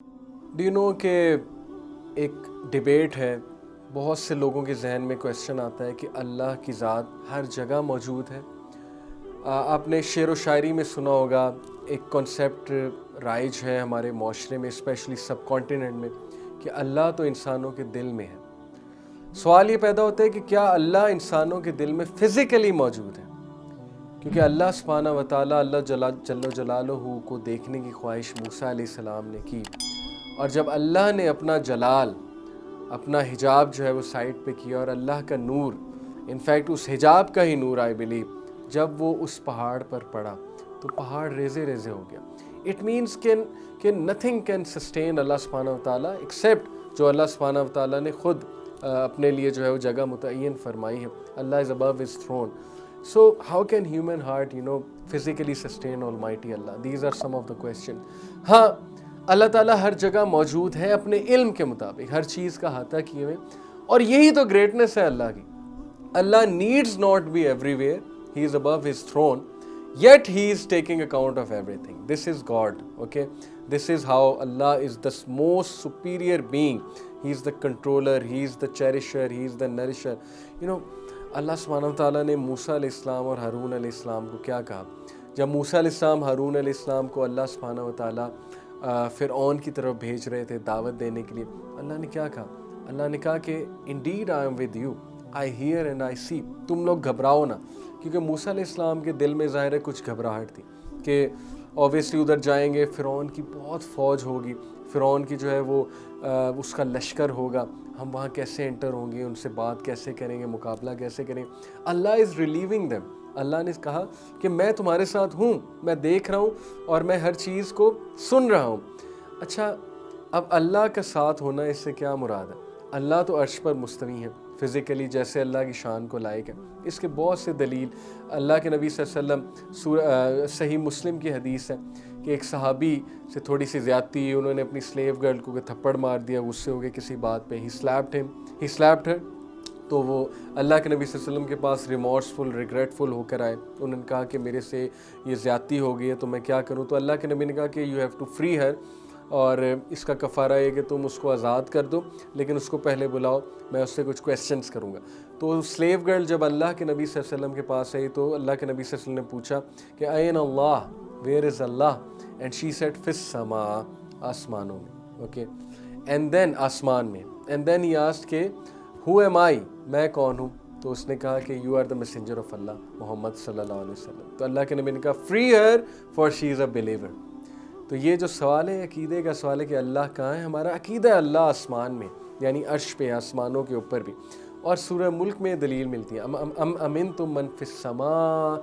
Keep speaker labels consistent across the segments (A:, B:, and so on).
A: Do you know کہ ایک debate ہے، بہت سے لوگوں کے ذہن میں کویسچن آتا ہے کہ اللہ کی ذات ہر جگہ موجود ہے۔ آپ نے شعر و شاعری میں سنا ہوگا، ایک کانسیپٹ رائج ہے ہمارے معاشرے میں، اسپیشلی سب کانٹیننٹ میں، کہ اللہ تو انسانوں کے دل میں ہے۔ سوال یہ پیدا ہوتا ہے کہ کیا اللہ انسانوں کے دل میں فزیکلی موجود ہے؟ کیونکہ اللہ سبحانہ و تعالیٰ، اللہ جل جلالہ کو دیکھنے کی خواہش موسیٰ علیہ السلام نے کی، اور جب اللہ نے اپنا جلال، اپنا حجاب جو ہے وہ سائڈ پہ کیا، اور اللہ کا نور، انفیکٹ اس حجاب کا ہی نور آئی بلیو، جب وہ اس پہاڑ پر پڑا تو پہاڑ ریزے ریزے ہو گیا۔ اٹ مینس کہ نتھنگ کین سسٹین اللہ سبحانہ و تعالیٰ ایکسیپٹ جو اللہ سبحانہ و تعالیٰ نے خود اپنے لیے جو ہے وہ جگہ متعین فرمائی ہے۔ اللہ is above his throne, so how can human heart physically sustain almighty Allah? These are some of the questions۔ ہاں، اللہ تعالیٰ ہر جگہ موجود ہے اپنے علم کے مطابق، ہر چیز کا احاطہ کیے ہوئے، اور یہی تو گریٹنس ہے اللہ کی۔ اللہ needs not be everywhere, he is above his throne, yet he is taking account of everything. This is God, okay? This is how Allah is the most superior being. He is the controller, he is the cherisher, he is the nourisher. اللہ سبحانہ و تعالیٰ نے موسیٰ علیہ السلام اور ہارون علیہ السلام کو کیا کہا؟ جب موسیٰ علیہ السلام ہارون علیہ السلام کو اللہ سبحانہ و تعالیٰ فرعون کی طرف بھیج رہے تھے دعوت دینے کے لیے، اللہ نے کیا کہا؟ اللہ نے کہا کہ indeed I am with you, I hear and I see۔ تم لوگ گھبراؤ نہ، کیونکہ موسیٰ علیہ السلام کے دل میں ظاہر ہے کچھ گھبراہٹ تھی کہ اوبیسلی ادھر جائیں گے، فرعون کی بہت فوج ہوگی، فرعون کی جو ہے وہ اس کا لشکر ہوگا، ہم وہاں کیسے انٹر ہوں گے، ان سے بات کیسے کریں گے، مقابلہ کیسے کریں گے۔ اللہ از ریلیونگ دیم، اللہ نے کہا کہ میں تمہارے ساتھ ہوں، میں دیکھ رہا ہوں اور میں ہر چیز کو سن رہا ہوں۔ اچھا، اب اللہ کا ساتھ ہونا، اس سے کیا مراد ہے؟ اللہ تو عرش پر مستوی ہے فزیکلی، جیسے اللہ کی شان کو لائق ہے۔ اس کے بہت سے دلیل، اللہ کے نبی صلی اللہ علیہ وسلم، صحیح مسلم کی حدیث ہے کہ ایک صحابی سے تھوڑی سی زیادتی، انہوں نے اپنی سلیو گرل کو تھپڑ مار دیا، غصے ہو گئے کسی بات پہ، ہی سلیپڈ ہر، تو وہ اللہ کے نبی صلی اللہ علیہ وسلم کے پاس ریمورسفل، ریگریٹفل ہو کر آئے۔ انہوں نے کہا کہ میرے سے یہ زیادتی ہو گئی ہے تو میں کیا کروں؟ تو اللہ کے نبی نے کہا کہ یو ہیو ٹو فری ہر، اور اس کا کفارہ یہ کہ تم اس کو آزاد کر دو، لیکن اس کو پہلے بلاؤ، میں اس سے کچھ کویسچنز کروں گا۔ تو سلیو گرل جب اللہ کے نبی صلی اللہ علیہ وسلم کے پاس آئی تو اللہ کے نبی صلی اللہ علیہ وسلم نے پوچھا کہ این اللہ، ویئر از اللہ؟ اینڈ شی سیڈ فی السماء، آسمانوں میں، اوکے، اینڈ دین آسمان میں، اینڈ دین ہی آسکڈ کہ ہو ایم آئی، میں کون ہوں؟ تو اس نے کہا کہ you are the messenger of اللہ، محمد صلی اللہ علیہ وسلم۔ تو اللہ کے نبی نے کہا free her for she is a believer. تو یہ جو سوال ہے عقیدے کا سوال ہے کہ اللہ کہاں ہے، ہمارا عقیدہ ہے اللہ آسمان میں، یعنی عرش پہ، آسمانوں کے اوپر بھی۔ اور سورہ ملک میں دلیل ملتی ہے، امنتم من فی السماء،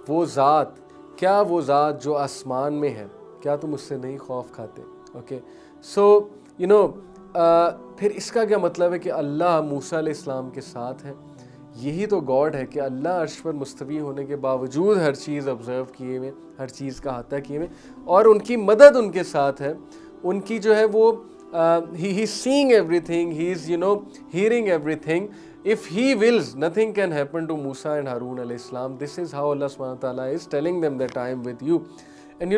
A: وہ ذات، کیا وہ ذات جو آسمان میں ہے، کیا تم اس سے نہیں خوف کھاتے؟ اوکے، سو پھر اس کا کیا مطلب ہے کہ اللہ موسیٰ علیہ السلام کے ساتھ ہے؟ یہی تو گاڈ ہے کہ اللہ عرش پر مستوی ہونے کے باوجود ہر چیز آبزرو کیے ہوئے، ہر چیز کا احاطہ کیے ہوئے، اور ان کی مدد ان کے ساتھ ہے، ان کی جو ہے وہ he is seeing everything, he is hearing everything. If he wills, nothing can happen to Musa and Harun alayhi salam. This is how Allah subhanahu wa ta'ala is telling them that I am with you. And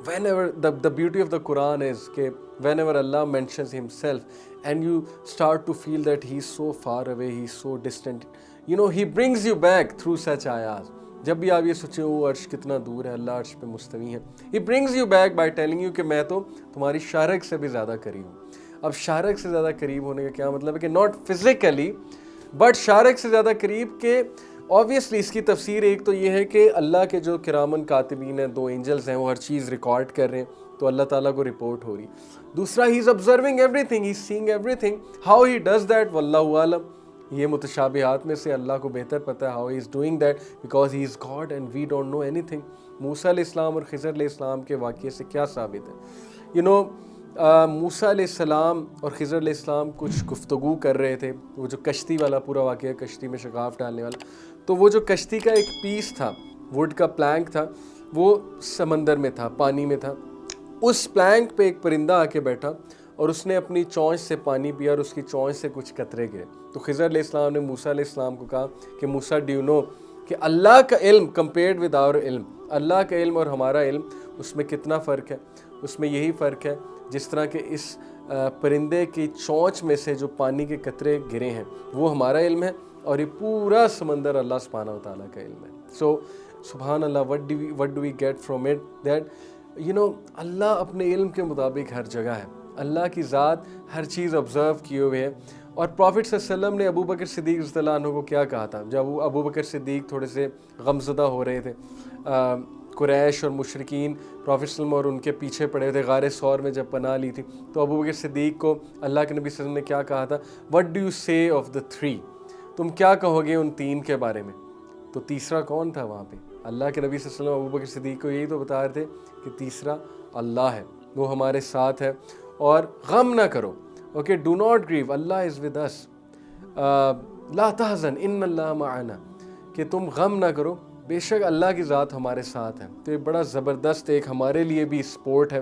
A: whenever the beauty of the Quran is that whenever Allah mentions himself and you start to feel that he is so far away, he is so distant, he brings you back through such ayahs. جب بھی آپ یہ سوچیں وہ عرش کتنا دور ہے، اللہ عرش پہ مستوی ہے، he brings you back by telling you کہ میں تو تمہاری شارک سے بھی زیادہ قریب ہوں۔ اب شارک سے زیادہ قریب ہونے کا کیا مطلب ہے؟ کہ not physically but شارک سے زیادہ قریب، کہ obviously اس کی تفسیر ایک تو یہ ہے کہ اللہ کے جو کرامن کاتبین ہیں، 2 اینجلز ہیں، وہ ہر چیز ریکارڈ کر رہے ہیں تو اللہ تعالیٰ کو رپورٹ ہو رہی۔ دوسرا he is observing everything, he is seeing everything. How he does that واللہ عالم، یہ متشابہات میں سے اللہ کو بہتر پتہ ہے how he is doing that because he is God and we don't know anything۔ موسیٰ علیہ السلام اور خضر علیہ السلام کے واقعے سے کیا ثابت ہے؟ موسیٰ علیہ السلام اور خضر علیہ السلام کچھ گفتگو کر رہے تھے، وہ جو کشتی والا پورا واقعہ، کشتی میں شگاف ڈالنے والا، تو وہ جو کشتی کا ایک پیس تھا، ووڈ کا پلانک تھا، وہ سمندر میں تھا، پانی میں تھا۔ اس پلانک پہ ایک پرندہ آ کے بیٹھا اور اس نے اپنی چونچ سے پانی پیا اور اس کی چونچ سے کچھ قطرے گرے۔ تو خضر علیہ السلام نے موسیٰ علیہ السلام کو کہا کہ موسیٰ ڈو یو نو کہ اللہ کا علم کمپیئرڈ ود آور علم، اللہ کا علم اور ہمارا علم، اس میں کتنا فرق ہے؟ اس میں یہی فرق ہے جس طرح کہ اس پرندے کی چونچ میں سے جو پانی کے قطرے گرے ہیں وہ ہمارا علم ہے، اور یہ پورا سمندر اللہ سبحانہ و تعالیٰ کا علم ہے. سو سبحان اللہ, what do we get from it, that اللہ اپنے علم کے مطابق ہر جگہ ہے. اللہ کی ذات ہر چیز آبزرو کیے ہوئے ہے. اور پروفٹ صلی اللہ علیہ وسلم نے ابو بکر صدیق رضی اللہ عنہ کو کیا کہا تھا جب ابو بکر صدیق تھوڑے سے غمزدہ ہو رہے تھے؟ قریش اور مشرکین پروفٹ صلی اللہ علیہ وسلم اور ان کے پیچھے پڑے تھے، غار ثور میں جب پناہ لی تھی، تو ابو بکر صدیق کو اللہ کے نبی صلی اللہ علیہ وسلم نے کیا کہا تھا؟ وٹ ڈو یو سے آف دا تھری، تم کیا کہو گے ان تین کے بارے میں؟ تو تیسرا کون تھا وہاں پہ؟ اللہ کے نبی صلی اللہ علیہ وسلم ابو بکر صدیق کو یہی تو بتا رہے تھے کہ تیسرا اللہ ہے، وہ ہمارے ساتھ ہے، اور غم نہ کرو. اوکے، ڈو ناٹ گریو، اللہ از ود اس، لا تحزن ان اللہ معنا، کہ تم غم نہ کرو، بے شک اللہ کی ذات ہمارے ساتھ ہے. تو یہ بڑا زبردست ایک ہمارے لیے بھی سپورٹ ہے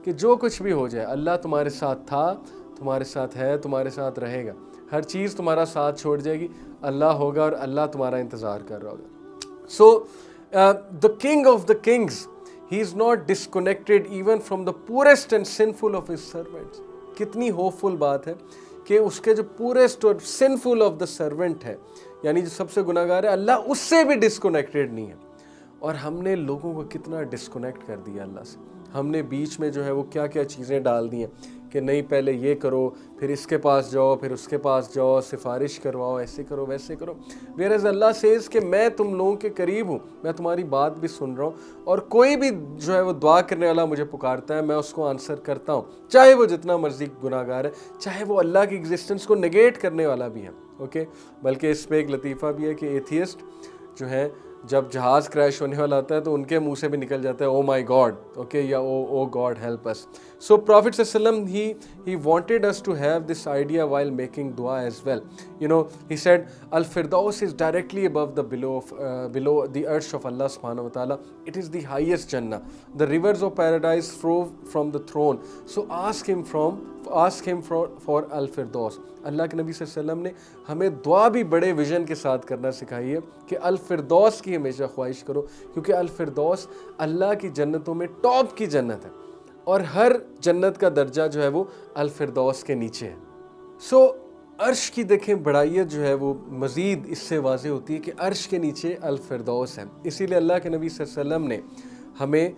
A: کہ جو کچھ بھی ہو جائے اللہ تمہارے ساتھ تھا، تمہارے ساتھ ہے، تمہارے ساتھ رہے گا. ہر چیز تمہارا ساتھ چھوڑ جائے گی، اللہ ہوگا اور اللہ تمہارا انتظار کر رہا ہوگا. سو the king of the kings, he is not disconnected even from the poorest and sinful of his servants. کتنی ہوپفل بات ہے کہ اس کے جو پورسٹ اور سنفل آف دا سرونٹ ہے، یعنی جو سب سے گناہ گار ہے، اللہ اس سے بھی ڈسکنیکٹڈ نہیں ہے. اور ہم نے لوگوں کو کتنا ڈسکنیکٹ کر دیا اللہ سے. ہم نے بیچ میں جو ہے وہ کیا کیا چیزیں ڈال دی ہیں کہ نہیں پہلے یہ کرو، پھر اس کے پاس جاؤ، پھر اس کے پاس جاؤ، سفارش کرواؤ، ایسے کرو ویسے کرو. whereas اللہ سیز کہ میں تم لوگوں کے قریب ہوں، میں تمہاری بات بھی سن رہا ہوں، اور کوئی بھی جو ہے وہ دعا کرنے والا مجھے پکارتا ہے، میں اس کو آنسر کرتا ہوں، چاہے وہ جتنا مرضی گناہ گار ہے، چاہے وہ اللہ کی ایگزسٹنس کو نگیٹ کرنے والا بھی ہے. اوکے، بلکہ اس پہ ایک لطیفہ بھی ہے کہ ایتھیسٹ جو ہے جب جہاز کریش ہونے والا ہوتا ہے تو ان کے منہ سے بھی نکل جاتا ہے او مائی گاڈ، اوکے، یا او گاڈ ہیلپ اس. سو پروفٹ صلی اللہ علیہ وسلم he wanted us to have this idea while making dua as well. He said al-firdaus is directly above the below the arsh of Allah subhanahu wa ta'ala. It is the highest jannah. The rivers of paradise flow from the throne. So ask him for al-firdaus. اللہ کے نبی صلی اللہ علیہ وسلم نے ہمیں دعا بھی بڑے ویژن کے ساتھ کرنا سکھائی ہے کہ الفردوس کی ہمیشہ خواہش کرو، کیونکہ الفردوس اللہ کی جنتوں میں ٹاپ کی جنت ہے، اور ہر جنت کا درجہ جو ہے وہ الفردوس کے نیچے ہے. سو عرش کی دیکھیں بڑائیت جو ہے وہ مزید اس سے واضح ہوتی ہے کہ عرش کے نیچے الفردوس ہے. اسی لیے اللہ کے نبی صلی اللہ علیہ وسلم نے ہمیں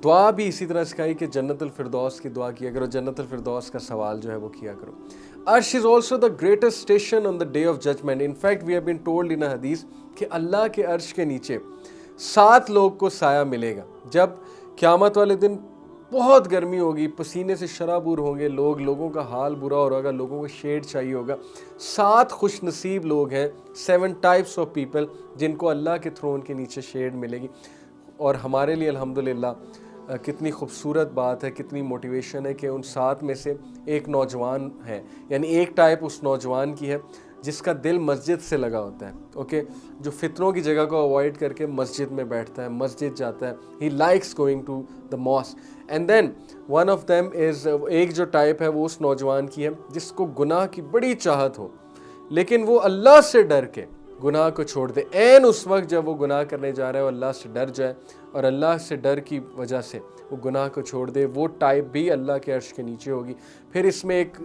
A: دعا بھی اسی طرح سکھائی کہ جنت الفردوس کی دعا کیا کرو، جنت الفردوس کا سوال جو ہے وہ کیا کرو. Arsh is also the greatest station on the day of judgment. In fact, we have been told in a hadith کہ اللہ کے عرش کے نیچے 7 لوگ کو سایہ ملے گا. جب قیامت والے دن بہت گرمی ہوگی، پسینے سے شرابور ہوں گے لوگوں کا حال برا ہو رہا ہوگا، لوگوں کو شیڈ چاہیے ہوگا. 7 خوش نصیب لوگ ہیں، 7 types of people جن کو اللہ کے تھرون کے نیچے شیڈ ملے گی. اور ہمارے لیے الحمدللہ کتنی خوبصورت بات ہے، کتنی موٹیویشن ہے کہ ان 7 میں سے ایک نوجوان ہے، یعنی ایک ٹائپ اس نوجوان کی ہے جس کا دل مسجد سے لگا ہوتا ہے. اوکے، جو فتنوں کی جگہ کو اوائڈ کر کے مسجد میں بیٹھتا ہے، مسجد جاتا ہے. He likes going to the mosque. And then one of them is, ایک جو ٹائپ ہے وہ اس نوجوان کی ہے جس کو گناہ کی بڑی چاہت ہو، لیکن وہ اللہ سے ڈر کے گناہ کو چھوڑ دے. این اس وقت جب وہ گناہ کرنے جا رہا ہے وہ اللہ سے ڈر جائے، اور اللہ سے ڈر کی وجہ سے وہ گناہ کو چھوڑ دے. وہ ٹائپ بھی اللہ کے عرش کے نیچے ہوگی. پھر اس میں ایک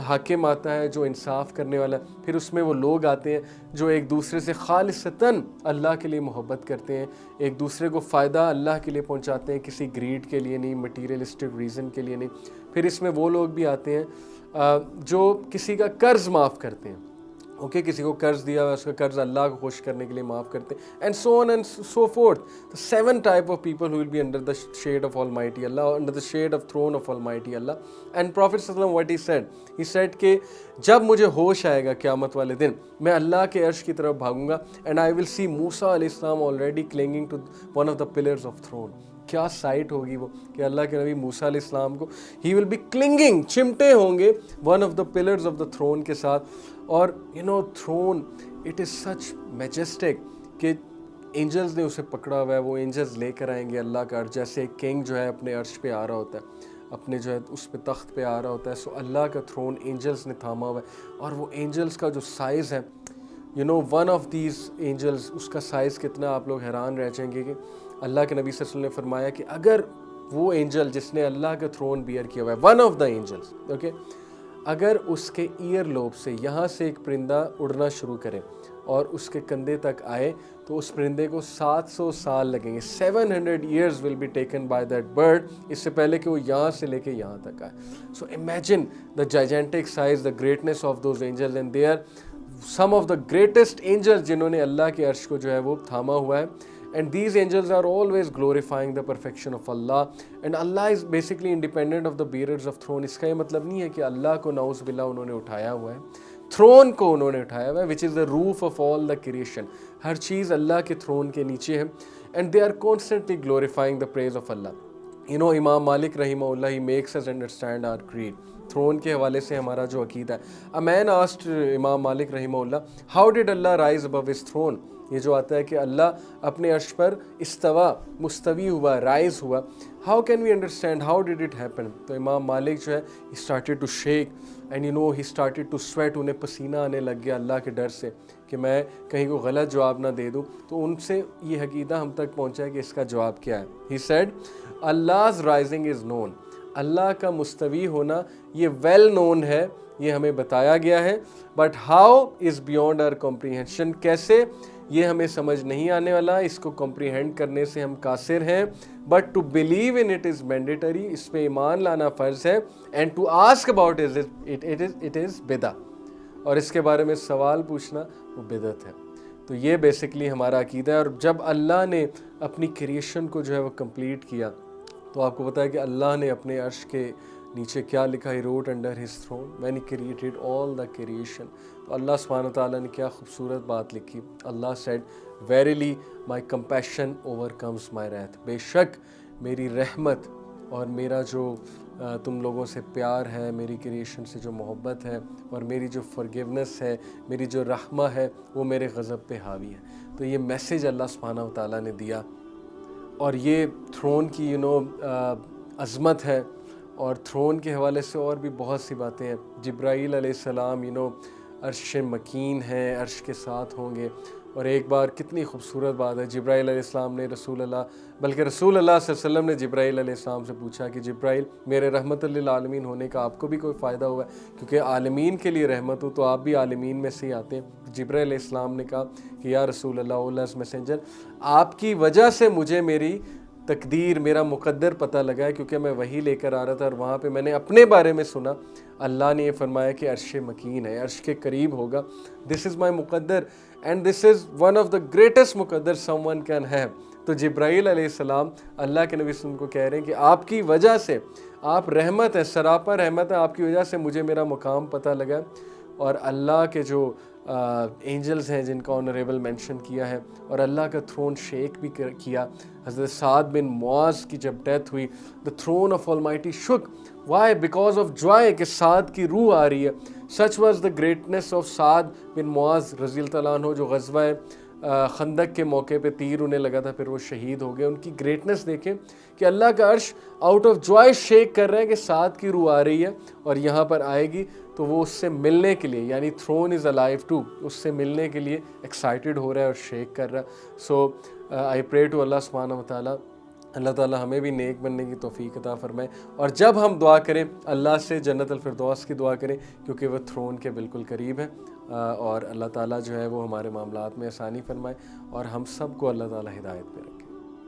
A: حاکم آتا ہے جو انصاف کرنے والا ہے. پھر اس میں وہ لوگ آتے ہیں جو ایک دوسرے سے خالصتاً اللہ کے لیے محبت کرتے ہیں، ایک دوسرے کو فائدہ اللہ کے لیے پہنچاتے ہیں، کسی گریڈ کے لیے نہیں، مٹیریلسٹک ریزن کے لیے نہیں. پھر اس میں وہ لوگ بھی آتے ہیں جو کسی کا قرض معاف کرتے ہیں. اوکے، کسی کو قرض دیا ہوا اس کا قرض اللہ کو خوش کرنے کے لیے معاف کرتے ہیں. And so on and so forth. The 7 type of people who will be under the shade of Almighty Allah, under the shade of throne of Almighty Allah. And Prophet sallallahu alaihi wasallam what he said کہ جب مجھے ہوش آئے گا قیامت والے دن، میں اللہ کے عرش کی طرف بھاگوں گا. And I will see Musa علیہ السلام already clinging to one of the pillars of throne. کیا سائٹ ہوگی وہ کہ اللہ کے نبی موسیٰ علیہ السلام کو ہی ول بی کلنگنگ، چمٹے ہوں گے one of the pillars of the throne کے ساتھ. اور thrown it is such majestic کہ اینجلز نے اسے پکڑا ہوا ہے. وہ اینجلز لے کر آئیں گے اللہ کا عرش، جیسے ایک کنگ جو ہے اپنے عرش پہ آ رہا ہوتا ہے، اپنے جو ہے اس پہ تخت پہ آ رہا ہوتا ہے. سو اللہ کا تھرون اینجلز نے تھاما ہوا ہے، اور وہ اینجلز کا جو سائز ہے، ون آف دیز اینجلز، اس کا سائز کتنا، آپ لوگ حیران رہ جائیں گے کہ اللہ کے نبی صلی اللہ علیہ وسلم نے فرمایا کہ اگر وہ اینجل جس نے اللہ کا تھرون بیئر کیا ہوا ہے, one of the angels, okay, اگر اس کے ایئر لوب سے یہاں سے ایک پرندہ اڑنا شروع کرے اور اس کے کندھے تک آئے تو اس پرندے کو 700 سال لگیں گے. 700 years will be taken by that bird, اس سے پہلے کہ وہ یہاں سے لے کے یہاں تک آئے. So imagine the gigantic size, the greatness of those angels, and they are some of the greatest angels جنہوں نے اللہ کے عرش کو جو ہے وہ تھاما ہوا ہے. And these angels are always glorifying the perfection of Allah, and Allah is basically independent of the bearers of throne. اس کا یہ مطلب نہیں ہے کہ اللہ کو نعوذ باللہ انہوں نے اٹھایا ہوا ہے, تھرون کو انہوں نے اٹھایا ہوا ہے, which is the roof of all the creation. ہر چیز اللہ کے تھرون کے نیچے ہے, and they are constantly glorifying the praise of Allah. You know, امام مالک رحمہ اللہ, he makes us understand our creed. Throne کے حوالے سے ہمارا جو عقیدہ ہے. A man asked امام مالک رحمہ اللہ, how did Allah rise above his throne? یہ جو آتا ہے کہ اللہ اپنے عرش پر استوا, مستوی ہوا, رائز ہوا. How can we understand? How did it happen? تو امام مالک جو ہے he started to shake and you know he started to sweat. انہیں پسینہ آنے لگ گیا اللہ کے ڈر سے کہ میں کہیں کو غلط جواب نہ دے دوں. تو ان سے یہ عقیدہ ہم تک پہنچا ہے کہ اس کا جواب کیا ہے. He said, Allah's rising is known. اللہ کا مستوی ہونا یہ well known ہے, یہ ہمیں بتایا گیا ہے. But how is beyond our comprehension. کیسے, یہ ہمیں سمجھ نہیں آنے والا, اس کو کمپریہینڈ کرنے سے ہم قاصر ہیں. But to believe in it is mandatory. اس پہ ایمان لانا فرض ہے. And to ask about it is بدعہ. اور اس کے بارے میں سوال پوچھنا وہ بدعت ہے. تو یہ بیسکلی ہمارا عقیدہ ہے. اور جب اللہ نے اپنی کریشن کو جو ہے وہ کمپلیٹ کیا تو آپ کو پتہ ہے کہ اللہ نے اپنے عرش کے نیچے کیا لکھا, He wrote under His throne when He created all the creation. تو اللہ سبحانہ تعالیٰ نے کیا خوبصورت بات لکھی. اللہ said, verily my compassion overcomes my wrath. بے شک میری رحمت اور میرا جو تم لوگوں سے پیار ہے, میری کریشن سے جو محبت ہے, اور میری جو forgiveness ہے, میری جو رحمہ ہے, وہ میرے غضب پہ حاوی ہے. تو یہ میسیج اللہ سبحانہ تعالیٰ نے دیا. اور یہ تھرون کی عظمت ہے. اور تھرون کے حوالے سے اور بھی بہت سی باتیں ہیں. جبرائیل علیہ السلام عرش مکین ہیں, عرش کے ساتھ ہوں گے. اور ایک بار کتنی خوبصورت بات ہے, جبرائیل علیہ السلام نے رسول اللہ صلی اللہ علیہ وسلم نے جبرائیل علیہ السلام سے پوچھا کہ جبرائیل, میرے رحمت للعالمین ہونے کا آپ کو بھی کوئی فائدہ ہوا ہے, کیونکہ عالمین کے لیے رحمت ہوں تو آپ بھی عالمین میں سے ہی آتے ہیں. جبرائیل علیہ السلام نے کہا کہ یا رسول اللہ, Allah's messenger, آپ کی وجہ سے مجھے میری تقدیر, میرا مقدر پتہ لگا ہے, کیونکہ میں وہی لے کر آ رہا تھا اور وہاں پہ میں نے اپنے بارے میں سنا. اللہ نے یہ فرمایا کہ عرش مکین ہے, عرش کے قریب ہوگا. دس از مائی مقدر and this is one of the greatest مقدر سم ون کین ہیو. تو جبرائیل علیہ السلام اللہ کے نبی صلی اللہ علیہ وسلم کو کہہ رہے ہیں کہ آپ کی وجہ سے, آپ رحمت ہے, سراپا رحمت ہے, آپ کی وجہ سے مجھے میرا مقام پتہ لگا. اور اللہ کے جو اینجلز ہیں جن کا آنریبل مینشن کیا ہے, اور اللہ کا تھرون شیک بھی کیا. حضرت سعد بن معاذ کی جب ڈیتھ ہوئی, the throne of Almighty shook. Why? Because of joy کہ سعد کی روح آ رہی ہے. Such was the greatness of سعد بن معاذ رضی اللہ تعالیٰ عنہ, جو غزوہ خندق کے موقع پہ تیر انہیں لگا تھا, پھر وہ شہید ہو گئے. ان کی گریٹنس دیکھیں کہ اللہ کا عرش آؤٹ آف جوائے شیک کر رہا ہے کہ سعد کی روح آ رہی ہے اور یہاں پر آئے گی, تو وہ اس سے ملنے کے لیے, یعنی تھرون از الائیو ٹو, اس سے ملنے کے لیے ایکسائٹیڈ ہو رہا ہے اور شیک کر رہا ہے. سو آئی پرے ٹو اللہ سبحانہ وتعالیٰ, اللہ تعالیٰ ہمیں بھی نیک بننے کی توفیق عطا فرمائے. اور جب ہم دعا کریں اللہ سے جنت الفردوس کی دعا کریں, کیونکہ وہ تھرون کے بالکل قریب ہے. اور اللہ تعالیٰ جو ہے وہ ہمارے معاملات میں آسانی فرمائے, اور ہم سب کو اللہ تعالیٰ ہدایت کرے.